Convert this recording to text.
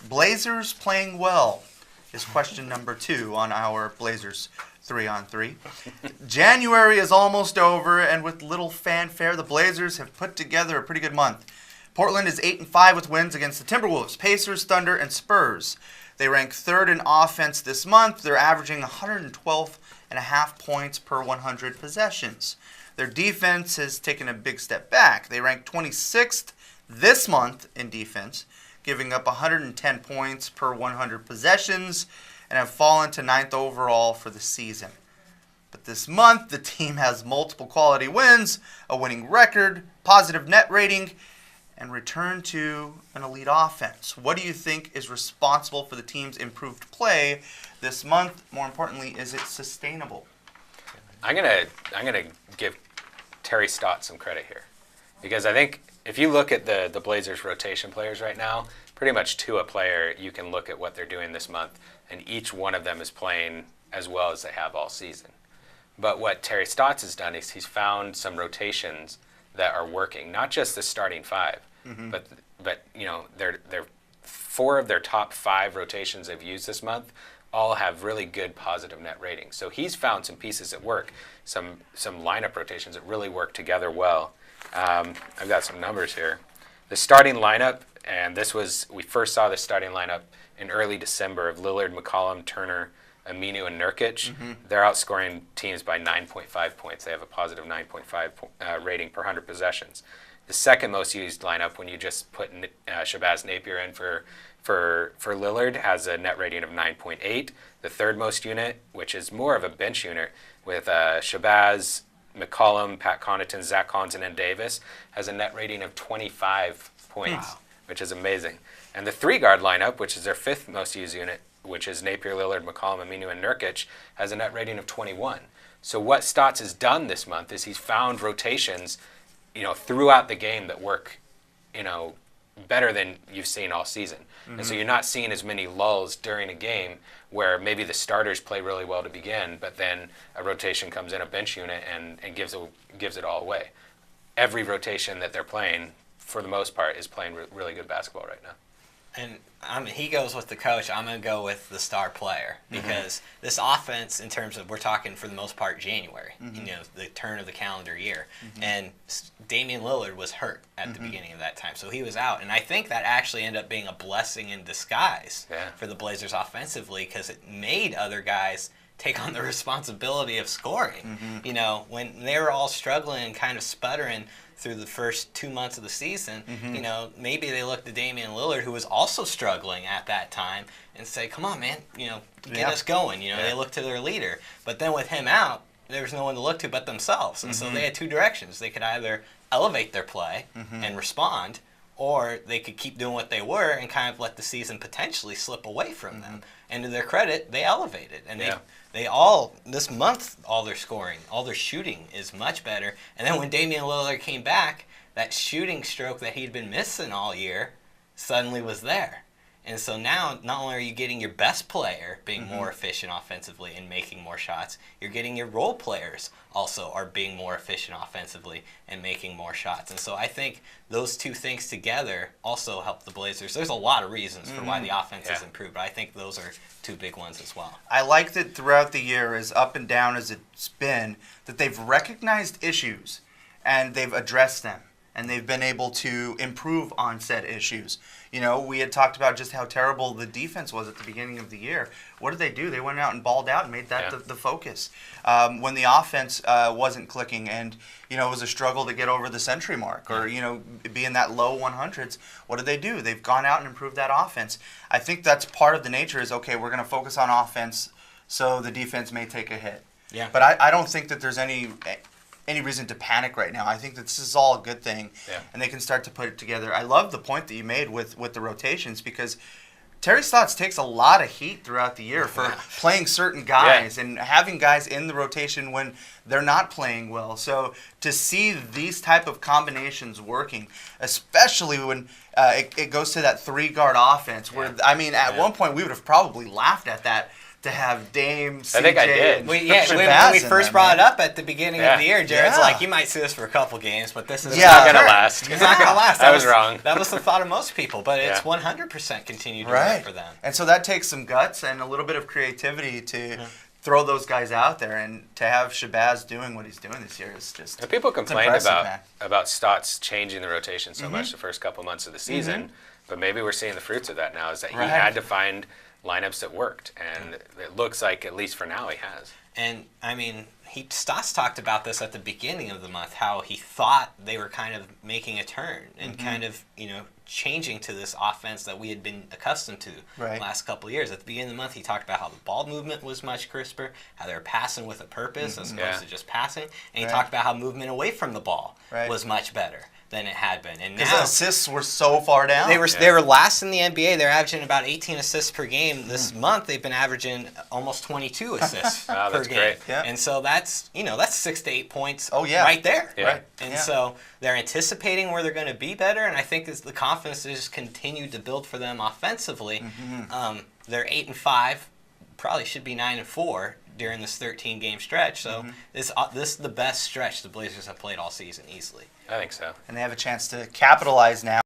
Blazers playing well is question number 2 on our Blazers 3-on-3. January is almost over, and with little fanfare, the Blazers have put together a pretty good month. Portland is 8-5 with wins against the Timberwolves, Pacers, Thunder, and Spurs. They rank 3rd in offense this month. They're averaging 112.5 points per 100 possessions. Their defense has taken a big step back. They rank 26th this month in defense, giving up 110 points per 100 possessions, and have fallen to 9th overall for the season. But this month, the team has multiple quality wins, a winning record, positive net rating, and return to an elite offense. What do you think is responsible for the team's improved play this month? More importantly, is it sustainable? I'm gonna give Terry Stotts some credit here, because I think if you look at the Blazers rotation players right now, pretty much to a player, you can look at what they're doing this month, and each one of them is playing as well as they have all season. But what Terry Stotts has done is he's found some rotations that are working, not just the starting 5, but you know, they're 4 of their top 5 rotations they've used this month all have really good positive net ratings. So he's found some pieces that work, some lineup rotations that really work together well. I've got some numbers here. The starting lineup, and we first saw the starting lineup in early December of Lillard, McCollum, Turner, Aminu, and Nurkic. They're outscoring teams by 9.5 points. They have a positive 9.5 rating per 100 possessions. The second most used lineup, when you just put Shabazz Napier in for Lillard, has a net rating of 9.8. The third most unit, which is more of a bench unit, with Shabazz, McCollum, Pat Connaughton, Zach Collins, and Ed Davis, has a net rating of 25 points, which is amazing. And the 3-guard lineup, which is their 5th most used unit, which is Napier, Lillard, McCollum, Aminu, and Nurkic, has a net rating of 21. So what Stotts has done this month is he's found rotations, you know, throughout the game that work, you know, better than you've seen all season. And so you're not seeing as many lulls during a game where maybe the starters play really well to begin, but then a rotation comes in, a bench unit, and gives it all away. Every rotation that they're playing, for the most part, is playing really good basketball right now. And he goes with the coach. I'm going to go with the star player, because this offense, in terms of, we're talking for the most part January, you know, the turn of the calendar year, and Damian Lillard was hurt at the beginning of that time, so he was out. And I think that actually ended up being a blessing in disguise for the Blazers offensively, because it made other guys take on the responsibility of scoring. You know, when they were all struggling and kind of sputtering through the first 2 months of the season, you know, maybe they looked at Damian Lillard, who was also struggling at that time, and say, come on, man, you know, get us going. You know, they looked to their leader. But then with him out, there was no one to look to but themselves. And so they had 2 directions. They could either elevate their play and respond, or they could keep doing what they were and kind of let the season potentially slip away from them. And to their credit, they elevated. And they all, this month, all their scoring, all their shooting is much better. And then when Damian Lillard came back, that shooting stroke that he'd been missing all year suddenly was there. And so now, not only are you getting your best player being more efficient offensively and making more shots, you're getting your role players also are being more efficient offensively and making more shots. And so I think those 2 things together also help the Blazers. There's a lot of reasons for why the offense has improved, but I think those are 2 big ones as well. I like that throughout the year, as up and down as it's been, that they've recognized issues and they've addressed them, and they've been able to improve on said issues. You know, we had talked about just how terrible the defense was at the beginning of the year. What did they do? They went out and balled out and made that the focus. When the offense wasn't clicking and, you know, it was a struggle to get over the century mark or, you know, be in that low 100s, what did they do? They've gone out and improved that offense. I think that's part of the nature is, okay, we're going to focus on offense so the defense may take a hit. Yeah. But I don't think that there's any reason to panic right now. I think that this is all a good thing, and they can start to put it together. I love the point that you made with the rotations, because Terry Stotts takes a lot of heat throughout the year for playing certain guys and having guys in the rotation when they're not playing well. So to see these type of combinations working, especially when it goes to that 3-guard offense, where, I mean, at one point we would have probably laughed at that to have Dame, CJ, I think I did. and When Shabazz we in first there, brought it man. up at the beginning of the year, Jared's Yeah. like, you might see this for a couple games, but this is Yeah. Not gonna sure. last. It's not going to last. I was wrong. That was the thought of most people, but it's Yeah. 100% continued to Right. work for them. And so that takes some guts and a little bit of creativity to throw those guys out there, and to have Shabazz doing what he's doing this year is just. And people complained impressive, about Stotts changing the rotation so much the first couple months of the season, but maybe we're seeing the fruits of that now. Is that Right. he had to find lineups that worked, and it looks like at least for now he has. And I mean, Stas talked about this at the beginning of the month, how he thought they were kind of making a turn and kind of, changing to this offense that we had been accustomed to Right. the last couple of years. At the beginning of the month, he talked about how the ball movement was much crisper, how they were passing with a purpose as opposed Yeah. to just passing, and he Right. talked about how movement away from the ball Right. was much better than it had been. And Because now assists were so far down. they were last in the NBA. They're averaging about 18 assists per game. This month they've been averaging almost 22 assists Wow, per that's game. great. Yeah. And so that's 6 to 8 points Oh, yeah. right there. Yeah. Right. And Yeah. so they're anticipating where they're going to be better, and I think as the confidence has just continued to build for them offensively, they're 8-5, probably should be 9-4 during this 13-game stretch. So this is the best stretch the Blazers have played all season easily. I think so. And they have a chance to capitalize now.